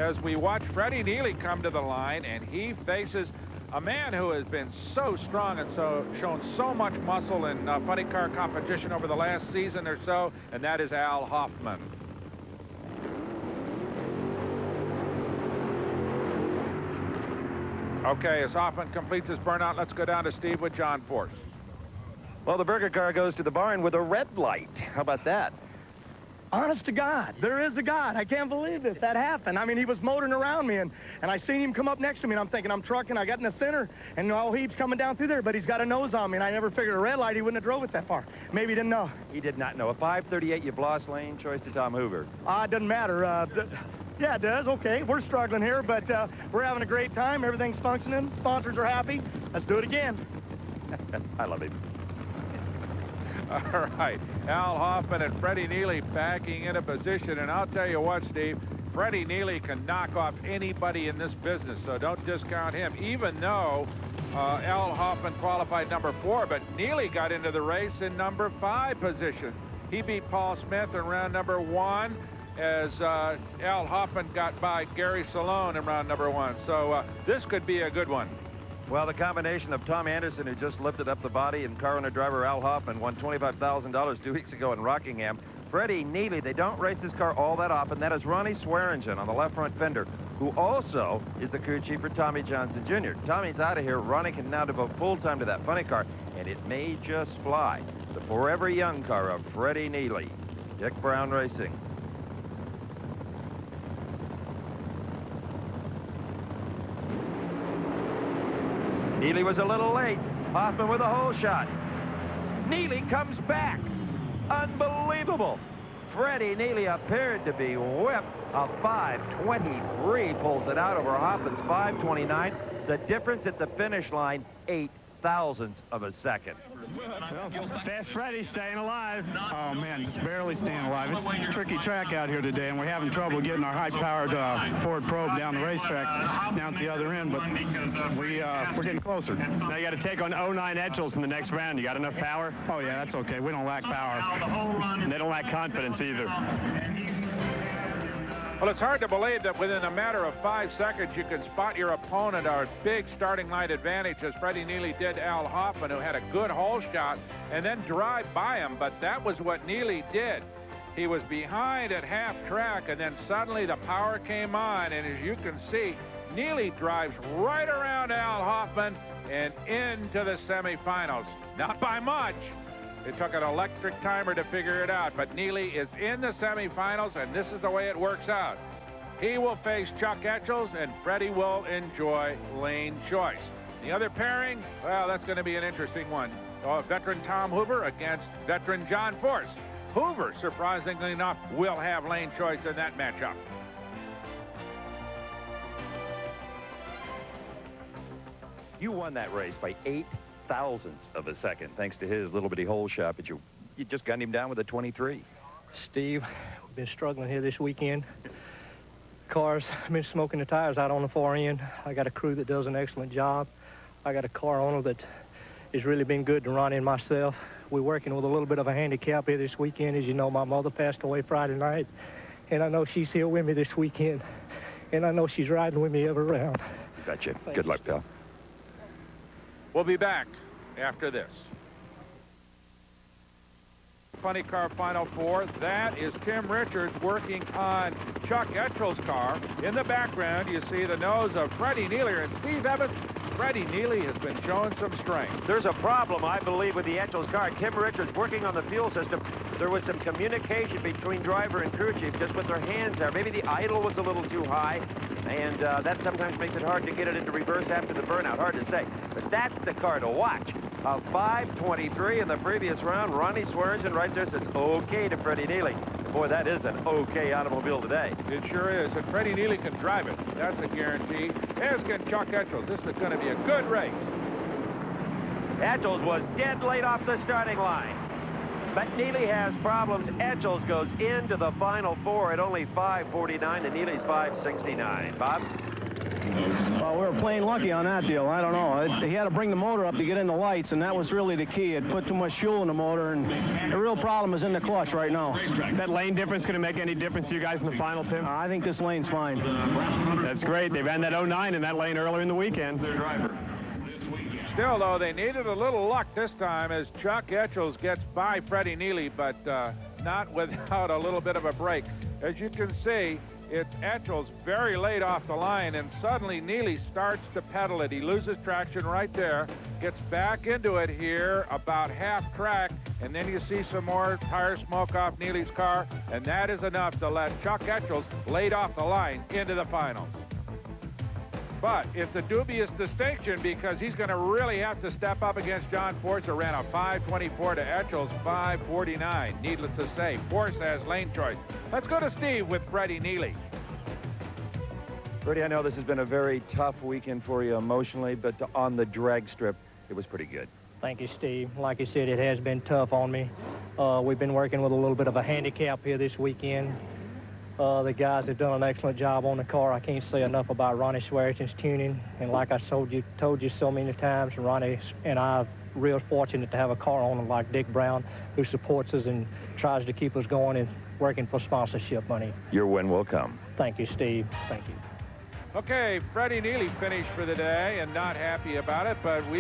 as we watch Freddie Neely come to the line, and he faces a man who has been so strong and shown so much muscle in funny car competition over the last season or so, and that is Al Hoffman. Okay, as Hoffman completes his burnout, let's go down to Steve with John Force. Well, the burger car goes to the barn with a red light. How about that? Honest to God, there is a God. I can't believe it. That happened. I mean, he was motoring around me, and I seen him come up next to me, and I'm thinking, I'm trucking. I got in the center, and all heap's coming down through there, but he's got a nose on me, and I never figured a red light, he wouldn't have drove it that far. Maybe he didn't know. He did not know. A 538, you've lost lane choice to Tom Hoover. It doesn't matter. Yeah, it does. Okay, we're struggling here, but we're having a great time. Everything's functioning. Sponsors are happy. Let's do it again. I love him. All right, Al Hoffman and Freddie Neely backing into position, and I'll tell you what, Steve, Freddie Neely can knock off anybody in this business, so don't discount him, even though Al Hoffman qualified number 4, but Neely got into the race in number 5 position. He beat Paul Smith in round number 1, as Al Hoffman got by Gary Salone in round number 1, so this could be a good one. Well, the combination of Tom Anderson, who just lifted up the body, and car owner driver Al Hoffman won $25,000 2 weeks ago in Rockingham. Freddie Neely, they don't race this car all that often. That is Ronnie Swearingen on the left front fender, who also is the crew chief for Tommy Johnson Jr. Tommy's out of here. Ronnie can now devote full time to that funny car, and it may just fly. The forever young car of Freddie Neely. Dick Brown Racing. Neely was a little late. Hoffman with a hole shot. Neely comes back. Unbelievable. Freddie Neely appeared to be whipped. A 5:23 pulls it out over Hoffman's 5:29. The difference at the finish line, 0.08 of a second. Well, fast Freddie staying alive. Oh, man, just barely staying alive. It's a tricky track out here today, and we're having trouble getting our high-powered Ford Probe down the racetrack, down at the other end, but we're getting closer. Now you got to take on 09 Etchels in the next round. You got enough power? Oh, yeah, that's okay. We don't lack power. And they don't lack confidence either. Well, it's hard to believe that within a matter of 5 seconds you can spot your opponent, our big starting line advantage, as Freddie Neely did Al Hoffman, who had a good hole shot, and then drive by him. But that was what Neely did. He was behind at half track, and then suddenly the power came on, and as you can see, Neely drives right around Al Hoffman and into the semifinals. Not by much. It took an electric timer to figure it out, but Neely is in the semifinals, and this is the way it works out. He will face Chuck Etchels, and Freddie will enjoy lane choice. The other pairing, well, that's going to be an interesting one. Veteran Tom Hoover against veteran John Force. Hoover, surprisingly enough, will have lane choice in that matchup. You won that race by 0.08 of a second, thanks to his little bitty hole shot, but you just got him down with a 23. Steve, we've been struggling here this weekend. Cars, I've been smoking the tires out on the far end. I got a crew that does an excellent job. I got a car owner that has really been good to Ronnie and myself. We're working with a little bit of a handicap here this weekend. As you know, my mother passed away Friday night, and I know she's here with me this weekend, and I know she's riding with me every round. Gotcha. Good luck, pal. We'll be back after this. Funny car Final 4. That is Tim Richards working on Chuck Etchels' car. In the background, you see the nose of Freddie Neely. And Steve Evans, Freddie Neely has been showing some strength. There's a problem, I believe, with the Etchels car. Tim Richards working on the fuel system. There was some communication between driver and crew chief just with their hands there. Maybe the idle was a little too high, and that sometimes makes it hard to get it into reverse after the burnout. Hard to say. But that's the car to watch. A 5:23 in the previous round. Ronnie Swearingen right there says okay to Freddie Neely. Boy, that is an okay automobile today. It sure is. And Freddie Neely can drive it. That's a guarantee. As can Chuck Etchels. This is going to be a good race. Etchels was dead late off the starting line. But Neely has problems. Etchells goes into the Final Four at only 5:49 and Neely's 5:69. Bob? Well, we were playing lucky on that deal. I don't know. He had to bring the motor up to get in the lights, and that was really the key. It put too much fuel in the motor, and the real problem is in the clutch right now. That lane difference going to make any difference to you guys in the final, Tim? I think this lane's fine. That's great. They ran that 09 in that lane earlier in the weekend. Still, though, they needed a little luck this time as Chuck Etchells gets by Freddie Neely, but not without a little bit of a break. As you can see, it's Etchells very late off the line, and suddenly Neely starts to pedal it. He loses traction right there, gets back into it here about half track, and then you see some more tire smoke off Neely's car, and that is enough to let Chuck Etchells late off the line into the finals. But it's a dubious distinction because he's going to really have to step up against John Force, who ran a 5:24 to Etchells' 5:49. Needless to say, Force has lane choice. Let's go to Steve with Freddie Neely. Freddie, I know this has been a very tough weekend for you emotionally, but on the drag strip, it was pretty good. Thank you, Steve. Like you said, it has been tough on me. We've been working with a little bit of a handicap here this weekend. The guys have done an excellent job on the car. I can't say enough about Ronnie Swearington's tuning. And like I told you so many times, Ronnie and I are real fortunate to have a car owner like Dick Brown, who supports us and tries to keep us going and working for sponsorship money. Your win will come. Thank you, Steve. Thank you. Okay, Freddie Neely finished for the day and not happy about it, but we